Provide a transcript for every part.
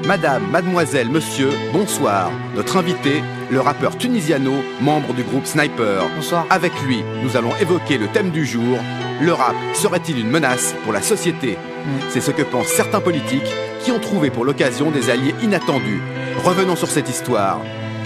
Madame, mademoiselle, monsieur, bonsoir. Notre invité, le rappeur Tunisiano, membre du groupe Sniper. Bonsoir. Avec lui, nous allons évoquer le thème du jour. Le rap serait-il une menace pour la société? C'est ce que pensent certains politiques qui ont trouvé pour l'occasion des alliés inattendus. Revenons sur cette histoire.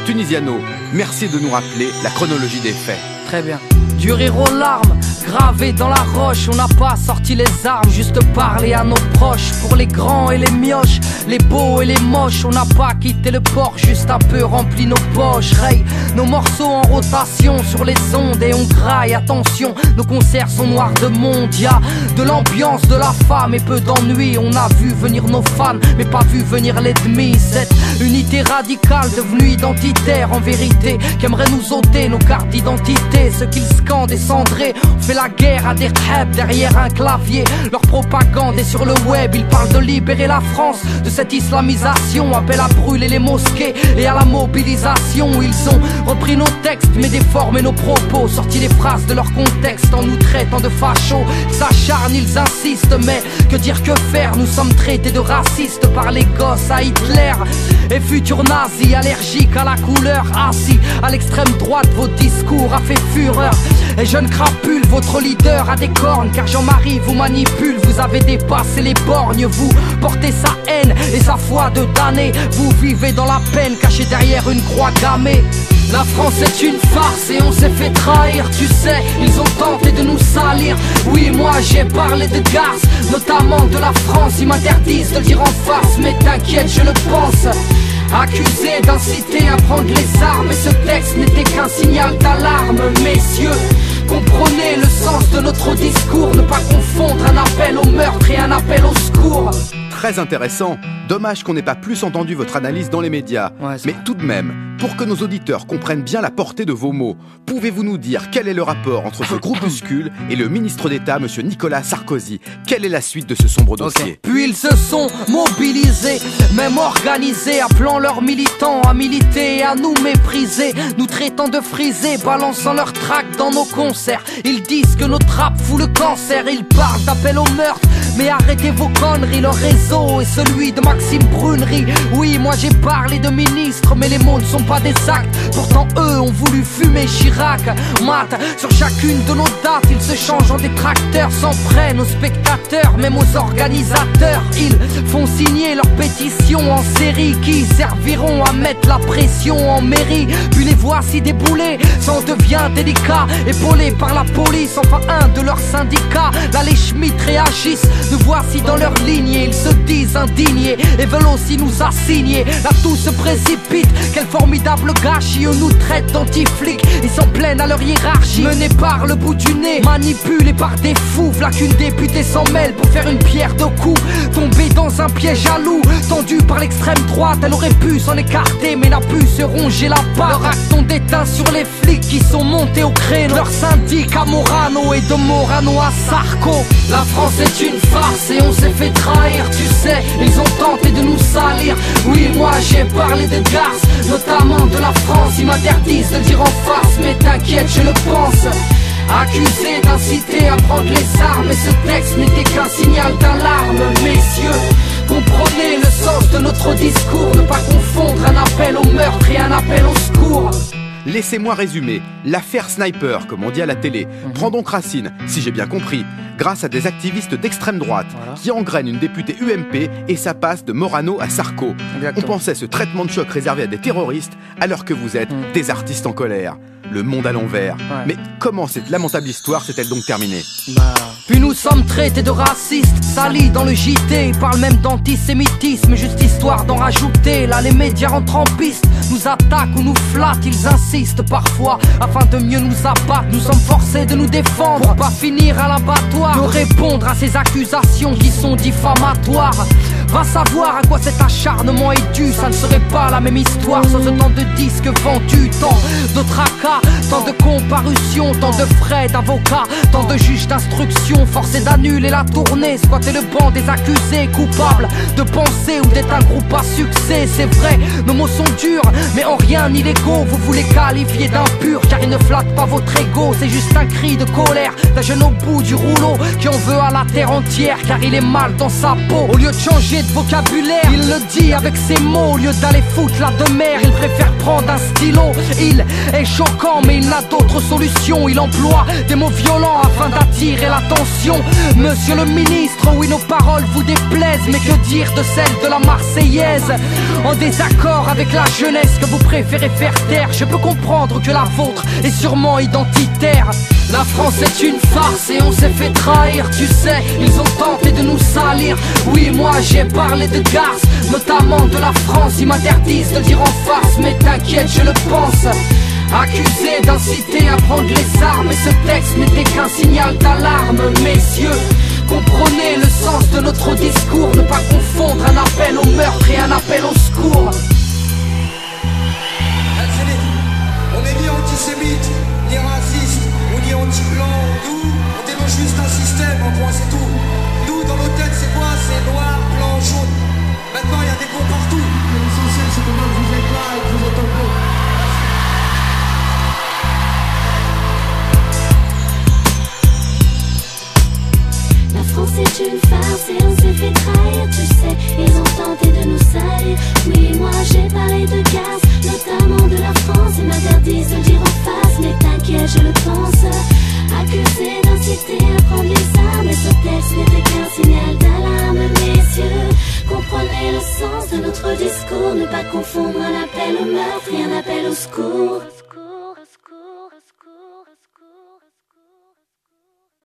Tunisiano, merci de nous rappeler la chronologie des faits. Très bien. Du rire aux larmes, gravé dans la roche. On n'a pas sorti les armes, juste parlé à nos proches. Pour les grands et les mioches, les beaux et les moches, on n'a pas quitté le port, juste un peu rempli nos poches. Raye nos morceaux en rotation sur les ondes et on graille, attention, nos concerts sont noirs de monde. Y'a de l'ambiance, de la femme et peu d'ennui. On a vu venir nos fans, mais pas vu venir l'ennemi. Cette unité radicale devenue identitaire en vérité, qui aimerait nous ôter nos cartes d'identité. Ce qu'ils scandent est cendré, on fait la guerre à des rêves derrière un clavier. Leur propagande est sur le web, ils parlent de libérer la France de cette islamisation. Appellent à brûler les mosquées et à la mobilisation. Ils ont repris nos textes mais déformé nos propos, sorti les phrases de leur contexte en nous traitant de fachos. Ils s'acharnent, ils insistent, mais que dire, que faire? Nous sommes traités de racistes par les gosses à Hitler et futurs nazis, allergiques à la couleur, assis à l'extrême droite. Votre discours a fait fureur et jeune crapule, votre leader a des cornes, car Jean-Marie vous manipule. Vous avez dépassé les borgnes, vous portez sa haine et sa foi de damné. Vous vivez dans la peine, caché derrière une croix gammée. La France est une farce et on s'est fait trahir. Tu sais, ils ont tenté de nous salir. Oui, moi j'ai parlé de Garce, notamment de la France. Ils m'interdisent de le dire en face, mais t'inquiète, je le pense. Accusé d'inciter à prendre les armes, et ce texte n'était qu'un signal d'alarme. Messieurs, comprenez le sens de notre discours. Ne pas confondre un appel au meurtre et un appel au secours. Très intéressant. Dommage qu'on n'ait pas plus entendu votre analyse dans les médias. Mais tout de même, pour que nos auditeurs comprennent bien la portée de vos mots, pouvez-vous nous dire quel est le rapport entre ce groupuscule et le ministre d'État, M. Nicolas Sarkozy? Quelle est la suite de ce sombre dossier? Puis ils se sont mobilisés, même organisés, appelant leurs militants à militer et à nous mépriser, nous traitant de frisés, balançant leurs tracts dans nos concerts. Ils disent que notre rap fout le cancer, ils parlent d'appel au meurtre, mais arrêtez vos conneries. Leur réseau est celui de Maxime Brunerie. Oui, moi j'ai parlé de ministre, mais les mots ne sont pas des actes. Pourtant eux ont voulu fumer Chirac. Mat, sur chacune de nos dates, ils se changent en détracteurs, s'en prennent aux spectateurs, même aux organisateurs. Ils font signer leurs pétitions en série qui serviront à mettre la pression en mairie. Puis les voici déboulés, ça en devient délicat, épaulés par la police, enfin un de leurs syndicats. Là les Schmitt réagissent, nous voici dans leur lignée. Ils se disent indignés et veulent aussi nous assigner. Là tout se précipite, quel formidable gâchis. On nous traite d'anti-flics, ils s'en plaignent à leur hiérarchie. Menés par le bout du nez, manipulés par des fous. V'là qu'une députée s'en mêle pour faire une pierre de coups. Tombée dans un piège à loup, tendue par l'extrême droite. Elle aurait pu s'en écarter mais n'a pu se ronger la patte. Leurs actes sont déteints sur les flics qui sont montés au créneau. Leur syndic à Morano et de Morano à Sarko. La France est une farce et on s'est fait trahir. Tu sais, ils ont tenté de nous salir. Oui, moi j'ai parlé de Garce, notamment de la France. Ils m'interdisent de le dire en face, mais t'inquiète, je le pense. Accusé d'inciter à prendre les armes, et ce texte n'était qu'un signal d'alarme. Messieurs, comprenez le sens de notre discours. Ne pas confondre un appel au meurtre et un appel au secours. Laissez-moi résumer. L'affaire Sniper, comme on dit à la télé, prend donc racine, si j'ai bien compris, grâce à des activistes d'extrême droite qui engrainent une députée UMP et ça passe de Morano à Sarko. On pensait ce traitement de choc réservé à des terroristes alors que vous êtes des artistes en colère. Le monde à l'envers. Mais comment cette lamentable histoire s'est-elle donc terminée? Puis nous sommes traités de racistes, salis dans le JT. Ils parlent même d'antisémitisme, juste histoire d'en rajouter. Là les médias rentrent en piste, nous attaquent ou nous flattent. Ils insistent parfois afin de mieux nous abattre. Nous sommes forcés de nous défendre pour pas finir à l'abattoir, de répondre à ces accusations qui sont diffamatoires. Va savoir à quoi cet acharnement est dû. Ça ne serait pas la même histoire sans autant de disques vendus. Tant de tracas, tant de comparutions, tant de frais d'avocats, tant de juges d'instruction forcés d'annuler la tournée, squatter le banc des accusés coupables de penser ou d'être un groupe à succès. C'est vrai, nos mots sont durs mais en rien illégaux. Vous vous les qualifiez d'impurs car ils ne flattent pas votre ego. C'est juste un cri de colère d'un jeune au bout du rouleau qui en veut à la terre entière car il est mal dans sa peau. Au lieu de changer changer de vocabulaire. Il le dit avec ses mots, au lieu d'aller foutre la demeure, il préfère prendre un stylo. Il est choquant mais il n'a d'autre solution. Il emploie des mots violents afin d'attirer l'attention. Monsieur le ministre, oui nos paroles vous déplaisent, mais que dire de celles de la Marseillaise? En désaccord avec la jeunesse que vous préférez faire taire, je peux comprendre que la vôtre est sûrement identitaire. La France est une farce et on s'est fait trahir. Tu sais, ils ont tenté de nous salir. Oui, moi j'ai parlé de garce, notamment de la France. Ils m'interdisent de le dire en face, mais t'inquiète, je le pense. Accusé d'inciter à prendre les armes, et ce texte n'était qu'un signal d'alarme. Messieurs, comprenez le sens de notre discours. Ne pas confondre un appel au meurtre et un appel au secours. On n'est ni antisémite, ni raciste, ou ni anti-blanc. Nous, on dénonce juste un système, en point c'est tout. Nous, dans nos têtes, c'est quoi? C'est noir, blanc, jaune. Maintenant, il y a des cons partout. L'essentiel, c'est que vous êtes là et que vous êtes en gros. La France est une farce et on s'est fait trahir, tu sais, ils ont tenté de nous salir. Oui, moi j'ai parlé de gaz, notamment de la France. Ils m'interdisent de le dire en face, mais t'inquiète, je le pense. Accusé d'inciter à prendre les armes, et ce texte n'était qu'un signal d'alarme. Messieurs, comprenez le sens de notre discours. Ne pas confondre un appel au meurtre et un appel au secours.